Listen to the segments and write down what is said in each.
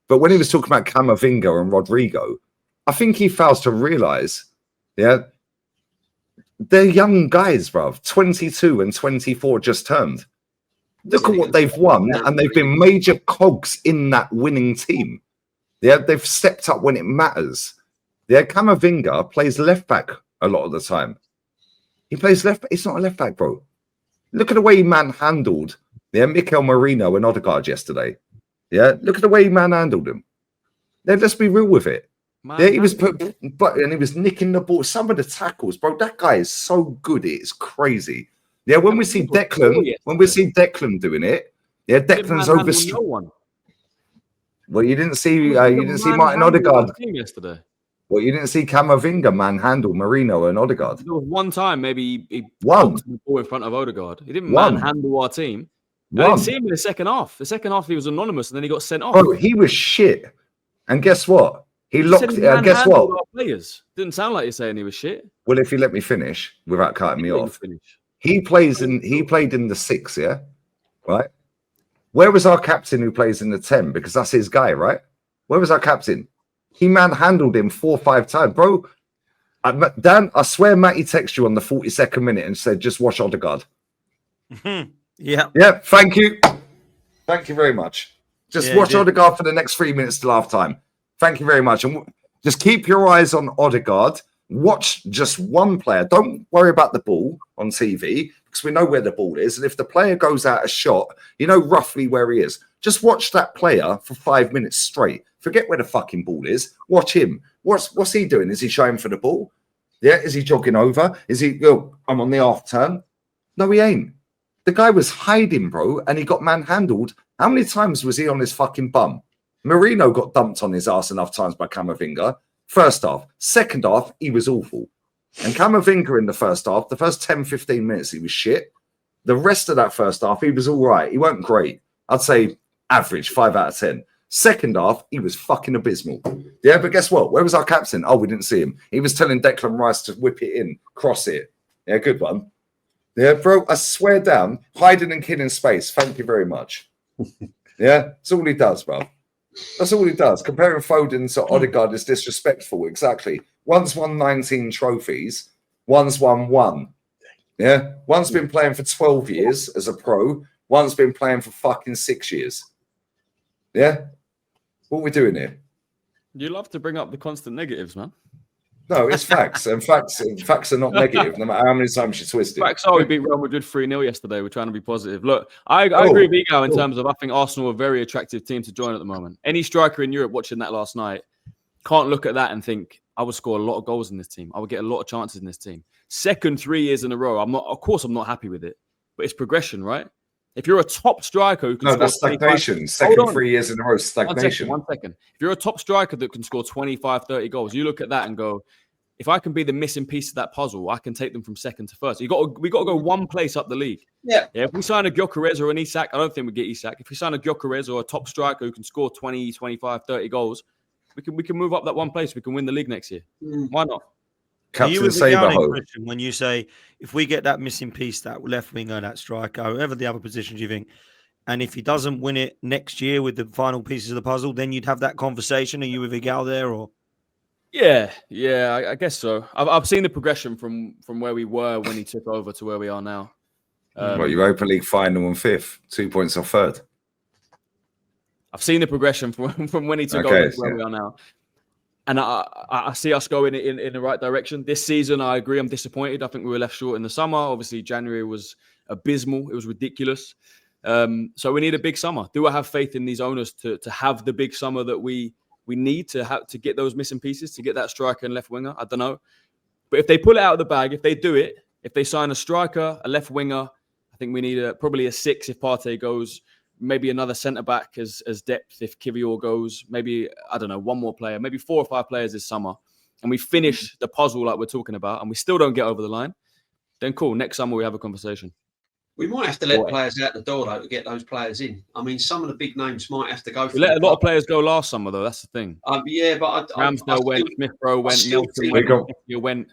But when he was talking about Camavinga and Rodrigo, I think he fails to realise, they're young guys, bruv. 22 and 24 just turned. Look at what they've won, and they've been major cogs in that winning team. Yeah, they've stepped up when it matters. Yeah, Camavinga plays left back a lot of the time. He plays left back. It's not a left back, bro. Look at the way he manhandled Mikel Merino and Odegaard yesterday. Yeah, look at the way he manhandled him. Yeah, let's be real with it. Yeah, he was and he was nicking the ball. Some of the tackles, bro. That guy is so good. It's crazy. Yeah, when we see Declan doing it, yeah, Declan's over. No one. Well, you didn't see Martin Odegaard yesterday. Well, you didn't see Camavinga manhandle Merino and Odegaard. There was one time maybe he won the ball in front of Odegaard. He didn't manhandle our team. I didn't see him in the second half. The second half he was anonymous and then he got sent off. Bro, he was shit. And guess what? He locked. Guess what? Our players. Didn't sound like you're saying he was shit. Well, if you let me finish without cutting me off, he played in the 6, yeah, right. Where was our captain who plays in the 10? Because that's his guy, right? Where was our captain? He manhandled him 4 or 5 times, bro. Dan, I swear, Matty texted you on the 42nd minute and said, "Just watch Odegaard." Yeah. Thank you very much. Just watch Odegaard for the next 3 minutes till half time. Thank you very much, and just keep your eyes on Odegaard. Watch just one player. Don't worry about the ball on TV because we know where the ball is. And if the player goes out a shot, you know roughly where he is. Just watch that player for 5 minutes straight. Forget where the fucking ball is. Watch him. What's he doing? Is he showing for the ball? Yeah. Is he jogging over? Is he? Oh, I'm on the half turn. No, he ain't. The guy was hiding, bro, and he got manhandled. How many times was he on his fucking bum? Merino got dumped on his ass enough times by Camavinga. First half. Second half, he was awful. And Camavinga in the first half, the first 10, 15 minutes, he was shit. The rest of that first half, he was all right. He weren't great. I'd say average, 5 out of 10. Second half, he was fucking abysmal. Yeah, but guess what? Where was our captain? Oh, we didn't see him. He was telling Declan Rice to whip it in, cross it. Yeah, good one. Yeah, bro, I swear down, hiding and killing space. Thank you very much. Yeah, that's all he does, bro. That's all he does. Comparing Foden to Odegaard is disrespectful. Exactly. One's won 19 trophies. One's won 1. Yeah. One's been playing for 12 years as a pro. One's been playing for fucking 6 years. Yeah. What are we doing here? You love to bring up the constant negatives, man. No, it's facts. And facts are not negative, no matter how many times you twist it. Facts are we beat Real Madrid 3-0 yesterday. We're trying to be positive. Look, I agree with Ego in terms of I think Arsenal are a very attractive team to join at the moment. Any striker in Europe watching that last night can't look at that and think, I would score a lot of goals in this team. I would get a lot of chances in this team. Second 3 years in a row, I'm not happy with it. But it's progression, right? If you're a top striker who can score that's stagnation. Second 3 years in a row, stagnation. One second. If you're a top striker that can score 25, 30 goals, you look at that and go, if I can be the missing piece of that puzzle, I can take them from second to first. We got to go one place up the league. Yeah. If we sign a Gyökeres or an Isak, I don't think we get Isak. If we sign a Gyökeres or a top striker who can score 20, 25, 30 goals, we can move up that one place. We can win the league next year. Why not? Captain Saber question when you say if we get that missing piece, that left winger, that striker, whoever the other positions you think, and if he doesn't win it next year with the final pieces of the puzzle, then you'd have that conversation. Are you with Igal there or? Yeah, I guess so. I've seen the progression from where we were when he took over to where we are now. Europa League final and 5th, 2 points off 3rd. I've seen the progression from when he took over to where we are now. And I see us going in the right direction. This season, I agree, I'm disappointed. I think we were left short in the summer. Obviously, January was abysmal. It was ridiculous. So we need a big summer. Do I have faith in these owners to have the big summer that we need to get those missing pieces, to get that striker and left winger? I don't know. But if they pull it out of the bag, if they do it, if they sign a striker, a left winger, I think we need probably a 6 if Partey goes, maybe another centre-back as depth if Kivior goes, maybe, I don't know, one more player, maybe 4 or 5 players this summer, and we finish the puzzle like we're talking about, and we still don't get over the line, then cool, next summer we have a conversation. We might have to let players out the door, though, to get those players in. I mean, some of the big names might have to go. We let a lot of players go last summer, though. That's the thing. Yeah, but Ramsdale went, Smith-Rowe went, Nelson went.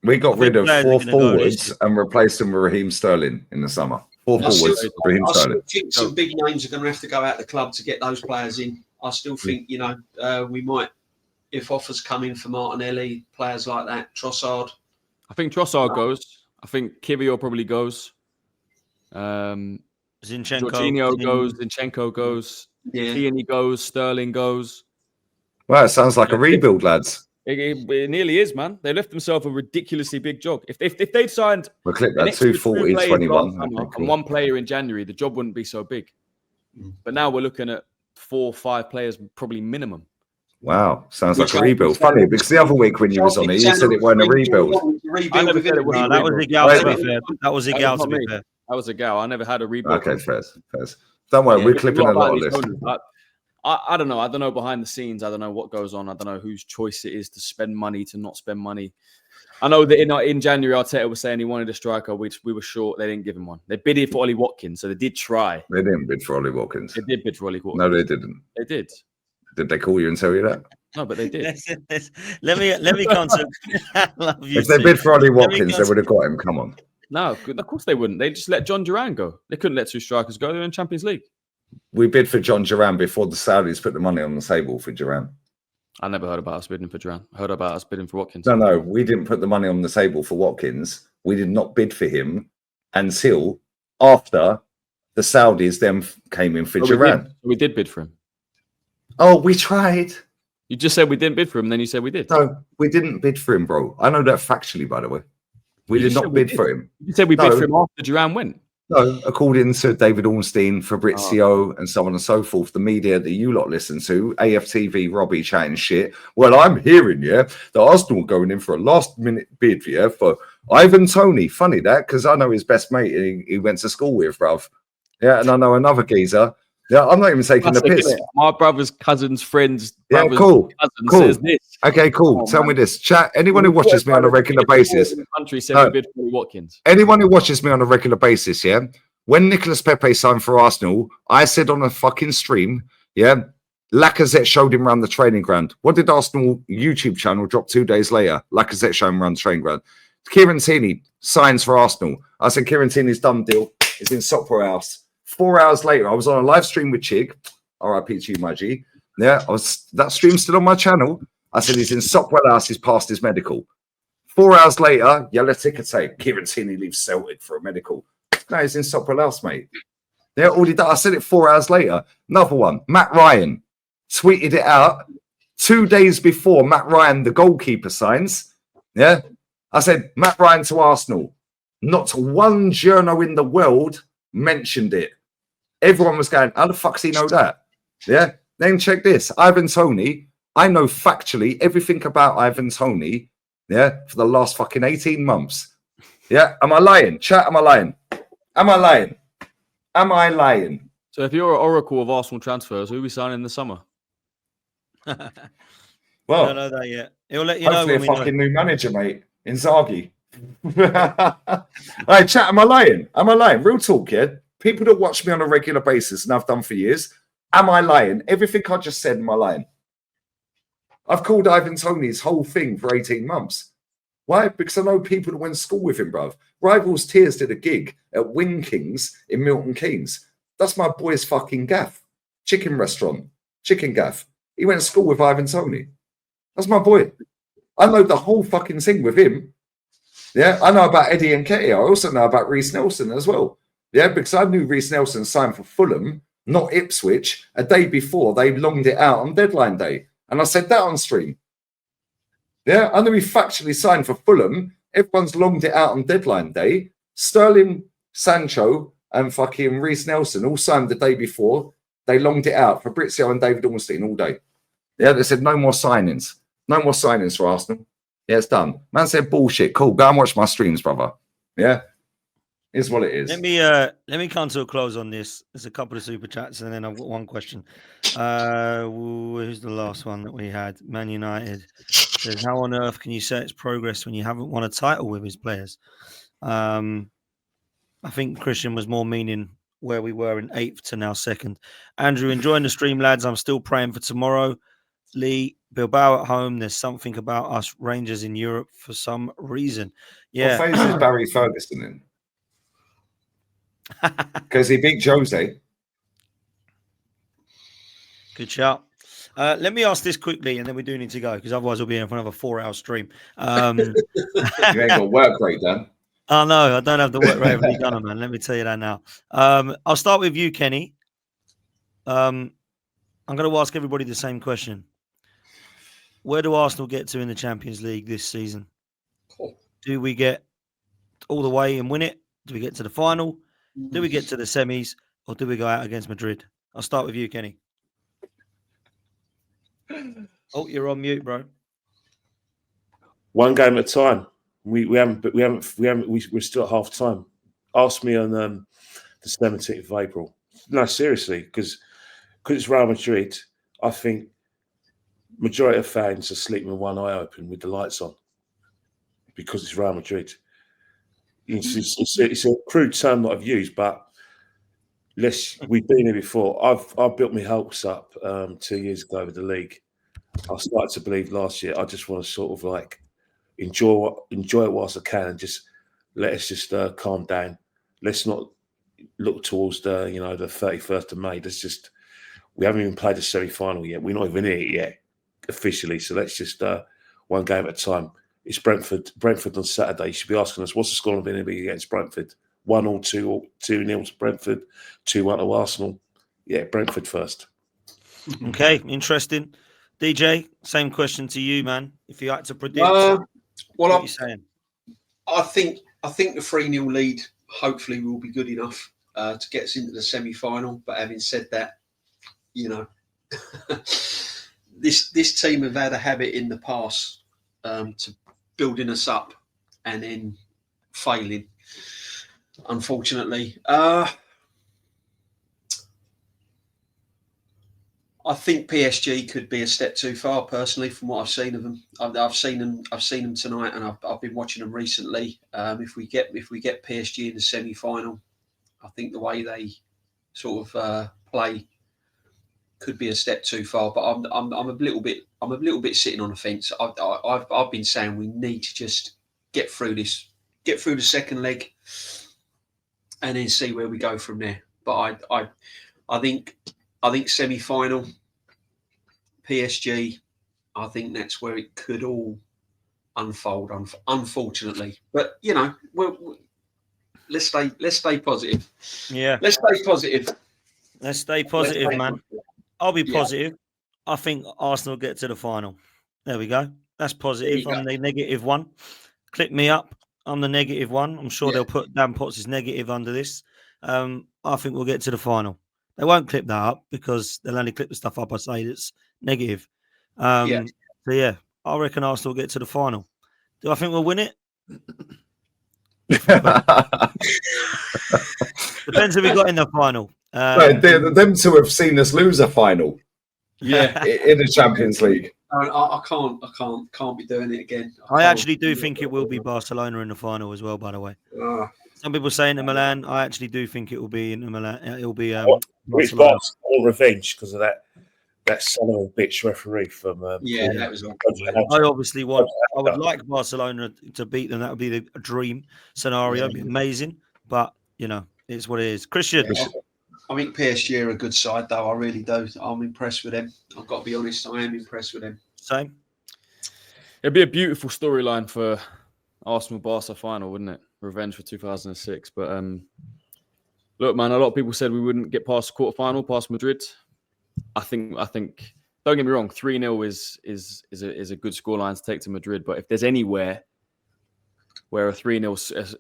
We got rid of 4 forwards and replaced them with Raheem Sterling in the summer. 4 forwards, Raheem Sterling. I think some big names are going to have to go out the club to get those players in. I still think, we might, if offers come in for Martinelli, players like that, Trossard. I think Trossard goes. I think Kivio probably goes. Jorginho goes. Zinchenko goes. Yeah. Tierney goes. Sterling goes. Well, it sounds like a rebuild, lads. It nearly is, man. They left themselves a ridiculously big job. If they'd signed we'll click that 240, 21. And one player in January, the job wouldn't be so big. But now we're looking at 4 or 5 players, probably minimum. Wow, sounds like a rebuild. Funny, because the other week when you was on it, you said it wasn't a rebuild. That was a gal, to be fair. That was a gal, to be fair. That was a gal. I never had a rebuild. Okay, fair. Don't worry, we're clipping a lot of this. I don't know. I don't know behind the scenes. I don't know what goes on. I don't know whose choice it is to spend money, to not spend money. I know that in January, Arteta was saying he wanted a striker, which we were short. They didn't give him one. They bid for Ollie Watkins, so they did try. They didn't bid for Ollie Watkins. They did bid for Ollie Watkins. No, they didn't. They did. Did they call you and tell you that? No, but they did. Let me contact. If they bid for Ollie Watkins, they would have got him. Come on. No, of course they wouldn't. They just let John Duran go. They couldn't let 2 strikers go. They're in Champions League. We bid for John Duran before the Saudis put the money on the table for Duran. I never heard about us bidding for Duran. I heard about us bidding for Watkins. No, we didn't put the money on the table for Watkins. We did not bid for him until after the Saudis then came in for Duran. We did bid for him. Oh, we tried. You just said we didn't bid for him, then you said we did. No, we didn't bid for him, bro. I know that factually, by the way. We did not bid for him. You said we bid for him after Duran went. No, according to David Ornstein, Fabrizio, and so on and so forth, the media that you lot listen to, AFTV, Robbie chatting shit. Well, I'm hearing, that Arsenal going in for a last-minute bid, for Ivan Toney. Funny that, because I know his best mate he went to school with, bruv. Yeah, and I know another geezer. Yeah, I'm not even taking the piss. My brother's cousin's friend's brother's cool. Says this. Okay, cool. Tell me this. Chat, anyone who watches me on a regular basis. Anyone who watches me on a regular basis, when Nicolas Pepe signed for Arsenal, I said on a fucking stream, Lacazette showed him around the training ground. What did Arsenal YouTube channel drop 2 days later? Lacazette showed him around the training ground. Kieran Tierney signs for Arsenal. I said, Kieran Tierney's done deal. He's in Sopra House. 4 hours later, I was on a live stream with Chig. RIP to you, my G. Yeah, that stream's still on my channel. I said he's in Sopwell House, he's passed his medical. 4 hours later, yellow ticket say, Kieran Tierney leaves Celtic for a medical. No, he's in Sopwell House, mate. Yeah, already done. I said it 4 hours later. Another one, Matt Ryan tweeted it out 2 days before Matt Ryan, the goalkeeper, signs. Yeah, I said, Matt Ryan to Arsenal. Not one journo in the world mentioned it. Everyone was going, how the fuck does he know that? Yeah. Then check this. Ivan Toney. I know factually everything about Ivan Toney. Yeah. For the last fucking 18 months. Yeah. Am I lying? Chat, am I lying? Am I lying? Am I lying? So if you're an oracle of Arsenal transfers, who are we signing in the summer? Well, I don't know that yet. He'll let you know. Hopefully a fucking new manager, mate. Inzaghi. All right, chat, am I lying? Am I lying? Real talk, yeah? People that watch me on a regular basis, and I've done for years, am I lying? Everything I just said, am I lying? I've called Ivan Toney's whole thing for 18 months. Why? Because I know people that went to school with him, bruv. Rivals Tears did a gig at Wing Kings in Milton Keynes. That's my boy's fucking gaff. Chicken restaurant. Chicken gaff. He went to school with Ivan Toney. That's my boy. I know the whole fucking thing with him. Yeah, I know about Eddie Nketiah. I also know about Reece Nelson as well. Yeah, because I knew Reece Nelson signed for Fulham, not Ipswich, a day before they longed it out on deadline day. And I said that on stream. Yeah, I knew he factually signed for Fulham. Everyone's longed it out on deadline day. Sterling, Sancho, and fucking Reece Nelson all signed the day before. They longed it out. Fabrizio and David Ornstein all day. Yeah, they said no more signings. No more signings for Arsenal. Yeah, it's done. Man said bullshit. Cool. Go and watch my streams, brother. Yeah. Is what it is. Let me come to a close on this. There's a couple of super chats, and then I've got one question. Who's the last one that we had? Man United says, "How on earth can you say it's progress when you haven't won a title with his players?" I think Christian was more meaning where we were in 8th to now 2nd. Andrew, enjoying the stream, lads. I'm still praying for tomorrow. Lee, Bilbao at home. There's something about us Rangers in Europe for some reason. Yeah, what phase is Barry Ferguson in? Because he beat Jose. Good shout. Let me ask this quickly, and then we do need to go because otherwise we'll be in for another 4-hour stream. You ain't got work rate, Dan. Oh no, I don't have the work rate of Lee Gunner, man. Let me tell you that now. I'll start with you, Kenny. I'm going to ask everybody the same question. Where do Arsenal get to in the Champions League this season? Cool. Do we get all the way and win it? Do we get to the final? Do we get to the semis? Or do we go out against Madrid? I'll start with you, Kenny. Oh, you're on mute, bro. One game at a time. We're still at half time. Ask me on the 17th of April. No, seriously, because it's Real Madrid. I think majority of fans are sleeping with one eye open with the lights on because it's Real Madrid. It's a crude term that I've used, but we've been here before. I've built my hopes up 2 years ago with the league. I started to believe last year. I just want to sort of like enjoy it whilst I can, and just let us just calm down. Let's not look towards the 31st of May. We haven't even played the semi-final yet. We're not even here yet officially. So let's just one game at a time. It's Brentford on Saturday. You should be asking us, what's the score going to be against Brentford? 1-2 or 2-0 to Brentford, 2-1 to Arsenal. Yeah, Brentford first. Okay, interesting. DJ, same question to you, man. If you had to predict, what are you saying? I think the 3-0 lead hopefully will be good enough to get us into the semi-final. But having said that, this team have had a habit in the past to building us up and then failing, unfortunately. I think PSG could be a step too far, personally, from what I've seen of them. I've seen them tonight, and I've been watching them recently. If we get PSG in the semi-final, I think the way they sort of play could be a step too far. But I'm a little bit sitting on the fence. I've been saying we need to just get through the second leg, and then see where we go from there. But I think semi-final, PSG, I think that's where it could all unfold, unfortunately. But let's stay positive. Yeah, let's stay positive. Let's stay positive, man. I'll be positive. I think Arsenal get to the final. There we go. That's positive. I'm the negative one. Click me up. I'm the negative one. I'm sure they'll put Dan Potts' negative under this. I think we'll get to the final. They won't clip that up because they'll only clip the stuff up I say that's negative. So, yeah, I reckon Arsenal will get to the final. Do I think we'll win it? Depends who we got in the final. Them two have seen us lose a final. Yeah, in the Champions League. I can't be doing it again. I actually do think it will be Barcelona in the final as well, by the way. Some people say Inter Milan. I actually do think it will be Inter Milan. It'll be Which was all revenge because of that son of a bitch referee from. That was. I obviously want. I would like Barcelona to beat them. That would be a dream scenario. It'd be amazing. But it's what it is. Christian. I think PSG are a good side, though. I really do. I'm impressed with them. I've got to be honest. I am impressed with them. Same. It'd be a beautiful storyline for Arsenal-Barca final, wouldn't it? Revenge for 2006. But look, man, a lot of people said we wouldn't get past the quarterfinal, past Madrid. I think. Don't get me wrong. 3-0 is a good scoreline to take to Madrid. But if there's anywhere where a 3-0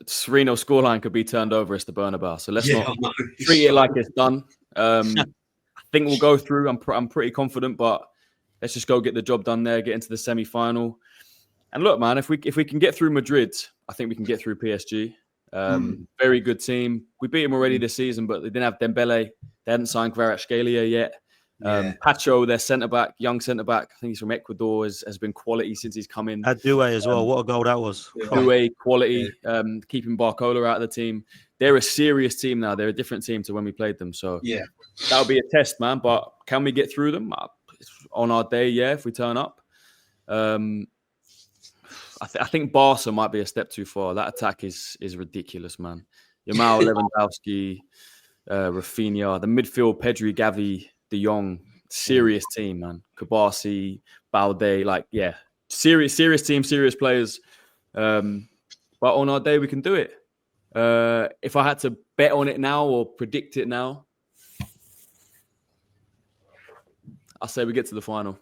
scoreline could be turned over, it's the Bernabeu. So let's not treat it like it's done. I think we'll go through. I'm pretty confident, but let's just go get the job done there, get into the semi-final. And look, man, if we can get through Madrid, I think we can get through PSG. Very good team. We beat them already this season, but they didn't have Dembele. They hadn't signed Kvaratskhelia yet. Pacho, their centre-back, young centre-back, I think he's from Ecuador, has been quality since he's come in. Had Doué as well. What a goal that was. Doué, quality, keeping Barcola out of the team. They're a serious team now. They're a different team to when we played them. So that'll be a test, man. But can we get through them? On our day, if we turn up. I think Barca might be a step too far. That attack is ridiculous, man. Yamal, Lewandowski, Rafinha, the midfield, Pedri, Gavi, De Jong. serious team, man. Kabasi, Balde, like, yeah, serious team, serious players. But on our day, we can do it. If I had to bet on it now or predict it now, I say we get to the final.